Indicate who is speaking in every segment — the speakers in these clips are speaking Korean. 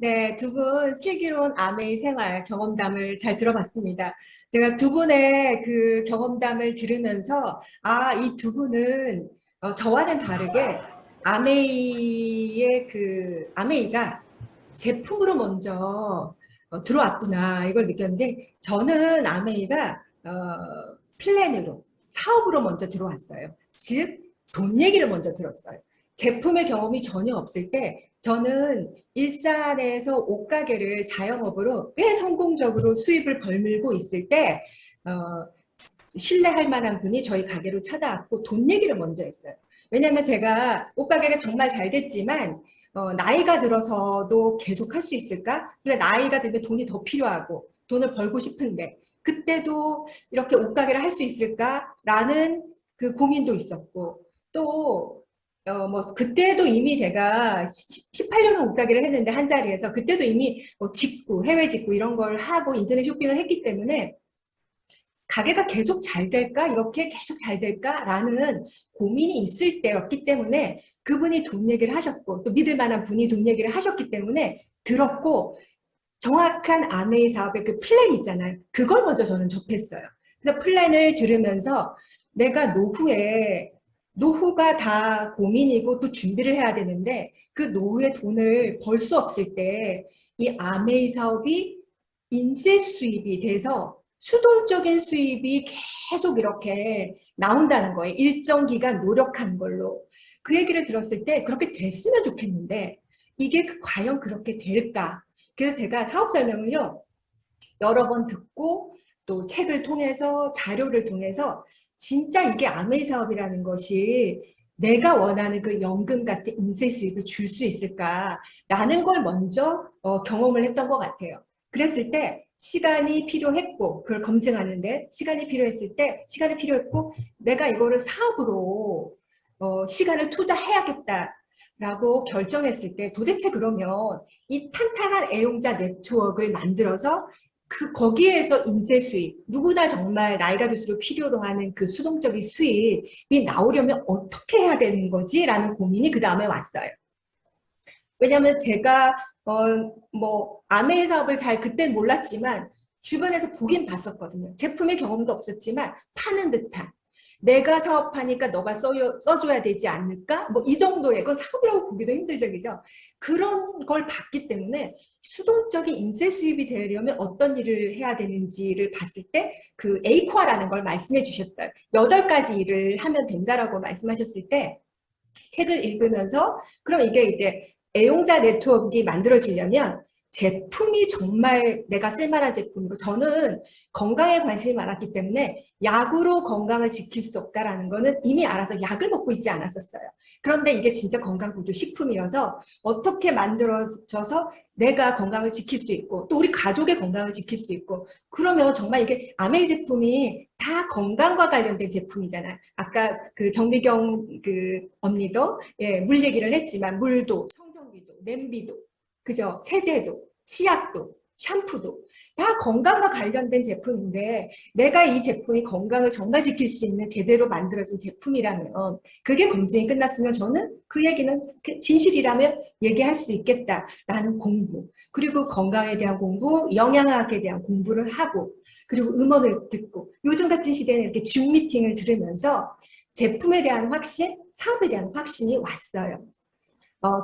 Speaker 1: 네, 두 분 슬기로운 아메이 생활 경험담을 잘 들어봤습니다. 제가 두 분의 그 경험담을 들으면서, 이 두 분은 저와는 다르게 아메이가 제품으로 먼저 들어왔구나, 이걸 느꼈는데, 저는 아메이가 플랜으로, 사업으로 먼저 들어왔어요. 즉, 돈 얘기를 먼저 들었어요. 제품의 경험이 전혀 없을 때, 저는 일산에서 옷가게를 자영업으로 꽤 성공적으로 수입을 벌밀고 있을 때 신뢰할 만한 분이 저희 가게로 찾아왔고 돈 얘기를 먼저 했어요. 왜냐하면 제가 옷가게가 정말 잘 됐지만 나이가 들어서도 계속 할 수 있을까? 그러니까 나이가 들면 돈이 더 필요하고 돈을 벌고 싶은데 그때도 이렇게 옷가게를 할 수 있을까라는 그 고민도 있었고 또 그때도 이미 제가 18년을 옷가게를 했는데 한 자리에서 그때도 이미 직구, 해외 직구 이런 걸 하고 인터넷 쇼핑을 했기 때문에 가게가 계속 잘 될까? 이렇게 계속 잘 될까?라는 고민이 있을 때였기 때문에 그분이 돈 얘기를 하셨고 또 믿을 만한 분이 돈 얘기를 하셨기 때문에 들었고 정확한 아메이 사업의 그 플랜 있잖아요. 그걸 먼저 저는 접했어요. 그래서 플랜을 들으면서 내가 노후가 다 고민이고 또 준비를 해야 되는데 그 노후에 돈을 벌 수 없을 때 이 아메이 사업이 인세 수입이 돼서 수동적인 수입이 계속 이렇게 나온다는 거예요. 일정 기간 노력한 걸로. 그 얘기를 들었을 때 그렇게 됐으면 좋겠는데 이게 과연 그렇게 될까? 그래서 제가 사업 설명을요, 여러 번 듣고 또 책을 통해서 자료를 통해서 진짜 이게 아메이 사업이라는 것이 내가 원하는 그 연금 같은 인세 수입을 줄 수 있을까라는 걸 먼저 경험을 했던 것 같아요. 그랬을 때 시간이 필요했고 그걸 검증하는데 시간이 필요했고 내가 이거를 사업으로 시간을 투자해야겠다라고 결정했을 때 도대체 그러면 이 탄탄한 애용자 네트워크를 만들어서 거기에서 인세 수입, 누구나 정말 나이가 들수록 필요로 하는 그 수동적인 수입이 나오려면 어떻게 해야 되는 거지? 라는 고민이 그 다음에 왔어요. 왜냐하면 제가 아메이 사업을 잘 그땐 몰랐지만 주변에서 보긴 봤었거든요. 제품의 경험도 없었지만 파는 듯한. 내가 사업하니까 너가 써줘야 되지 않을까? 뭐 이 정도의, 그건 사업이라고 보기도 힘들죠, 그죠? 그런 걸 봤기 때문에 수동적인 인세 수입이 되려면 어떤 일을 해야 되는지를 봤을 때 그 에이코아라는 걸 말씀해 주셨어요. 8가지 일을 하면 된다라고 말씀하셨을 때 책을 읽으면서 그럼 이게 이제 애용자 네트워크가 만들어지려면 제품이 정말 내가 쓸만한 제품이고 저는 건강에 관심이 많았기 때문에 약으로 건강을 지킬 수 없다라는 거는 이미 알아서 약을 먹고 있지 않았었어요. 그런데 이게 진짜 건강보조 식품이어서 어떻게 만들어져서 내가 건강을 지킬 수 있고 또 우리 가족의 건강을 지킬 수 있고 그러면 정말 이게 아메이 제품이 다 건강과 관련된 제품이잖아요. 아까 그 정미경 그 언니도 물 얘기를 했지만 물도, 청정기도, 냄비도, 그죠? 세제도, 치약도, 샴푸도 다 건강과 관련된 제품인데 내가 이 제품이 건강을 정말 지킬 수 있는 제대로 만들어진 제품이라면 그게 검증이 끝났으면 저는 그 얘기는 진실이라면 얘기할 수 있겠다라는 공부 그리고 건강에 대한 공부, 영양학에 대한 공부를 하고 그리고 음원을 듣고 요즘 같은 시대에는 이렇게 줌 미팅을 들으면서 제품에 대한 확신, 사업에 대한 확신이 왔어요.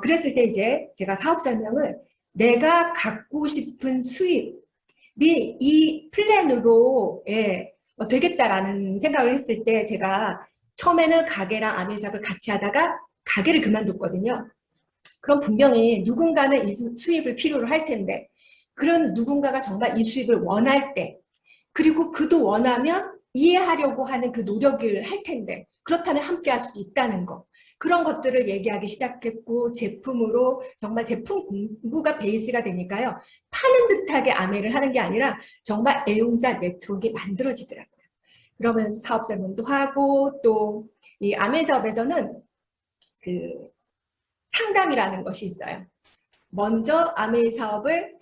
Speaker 1: 그랬을 때 이제 제가 사업 설명을 내가 갖고 싶은 수입이 이 플랜으로 되겠다라는 생각을 했을 때 제가 처음에는 가게랑 아메잡을 같이 하다가 가게를 그만뒀거든요. 그럼 분명히 누군가는 이 수입을 필요로 할 텐데 그런 누군가가 정말 이 수입을 원할 때 그리고 그도 원하면 이해하려고 하는 그 노력을 할 텐데 그렇다면 함께 할 수 있다는 거 그런 것들을 얘기하기 시작했고 제품으로 정말 제품 공부가 베이스가 되니까요. 파는 듯하게 아메를 하는 게 아니라 정말 애용자 네트워크가 만들어지더라고요. 그러면서 사업 설명도 하고 또 이 아메 사업에서는 그 상담이라는 것이 있어요. 먼저 아메이 사업을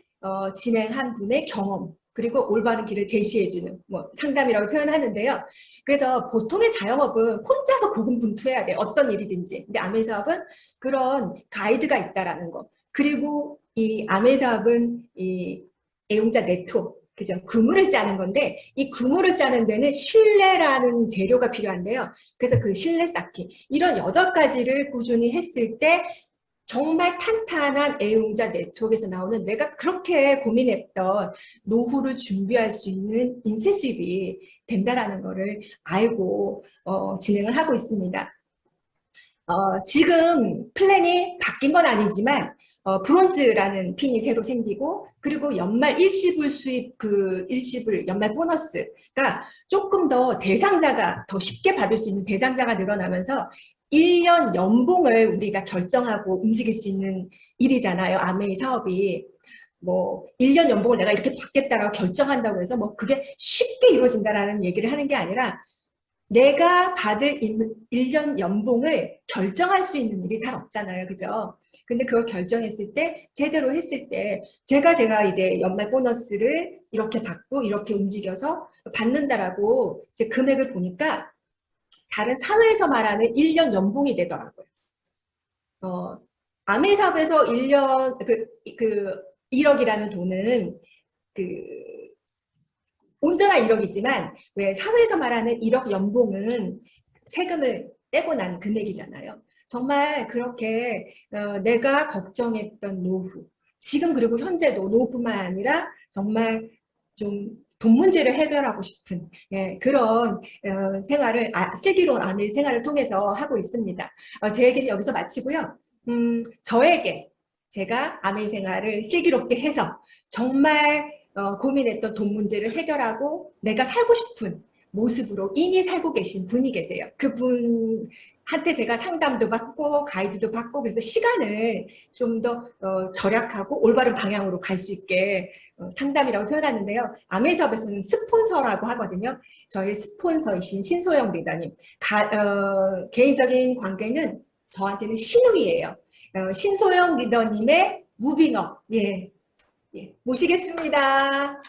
Speaker 1: 진행한 분의 경험 그리고 올바른 길을 제시해주는 뭐 상담이라고 표현하는데요. 그래서 보통의 자영업은 혼자서 고군분투해야 돼요. 어떤 일이든지. 근데 아메이 사업은 그런 가이드가 있다라는 거. 그리고 이 아메 사업은 이 애용자 네트워크, 그죠? 그물을 짜는 건데 이 그물을 짜는 데는 신뢰라는 재료가 필요한데요. 그래서 그 신뢰 쌓기 이런 8가지를 꾸준히 했을 때 정말 탄탄한 애용자 네트워크에서 나오는 내가 그렇게 고민했던 노후를 준비할 수 있는 인쇄 수입이 된다라는 거를 알고 진행을 하고 있습니다. 지금 플랜이 바뀐 건 아니지만 브론즈라는 핀이 새로 생기고 그리고 연말 일시불 수입 그 일시불 연말 보너스가 조금 더 대상자가 더 쉽게 받을 수 있는 대상자가 늘어나면서 1년 연봉을 우리가 결정하고 움직일 수 있는 일이잖아요. 아메이 사업이. 뭐 1년 연봉을 내가 이렇게 받겠다라고 결정한다고 해서 뭐 그게 쉽게 이루어진다라는 얘기를 하는 게 아니라 내가 받을 1년 연봉을 결정할 수 있는 일이 잘 없잖아요. 그죠? 근데 그걸 결정했을 때, 제대로 했을 때, 제가 이제 연말 보너스를 이렇게 받고, 이렇게 움직여서 받는다라고 이제 금액을 보니까, 다른 사회에서 말하는 1년 연봉이 되더라고요. 어, 아메 사업에서 1년, 1억이라는 돈은, 그, 온전한 1억이지만 왜 사회에서 말하는 1억 연봉은 세금을 떼고 난 금액이잖아요. 정말 그렇게 내가 걱정했던 노후, 지금 그리고 현재도 노후뿐만 아니라 정말 좀 돈 문제를 해결하고 싶은 그런 생활을 슬기로운 아내 생활을 통해서 하고 있습니다. 제 얘기는 여기서 마치고요. 저에게 제가 아내 생활을 슬기롭게 해서 정말 고민했던 돈 문제를 해결하고 내가 살고 싶은 모습으로 이미 살고 계신 분이 계세요. 그분한테 제가 상담도 받고 가이드도 받고 그래서 시간을 좀 더 절약하고 올바른 방향으로 갈 수 있게 상담이라고 표현하는데요. 아메사업에서는 스폰서라고 하거든요. 저희 스폰서이신 신소영 리더님. 개인적인 관계는 저한테는 신우이예요. 신소영 리더님의 무빙업. 예, 모시겠습니다.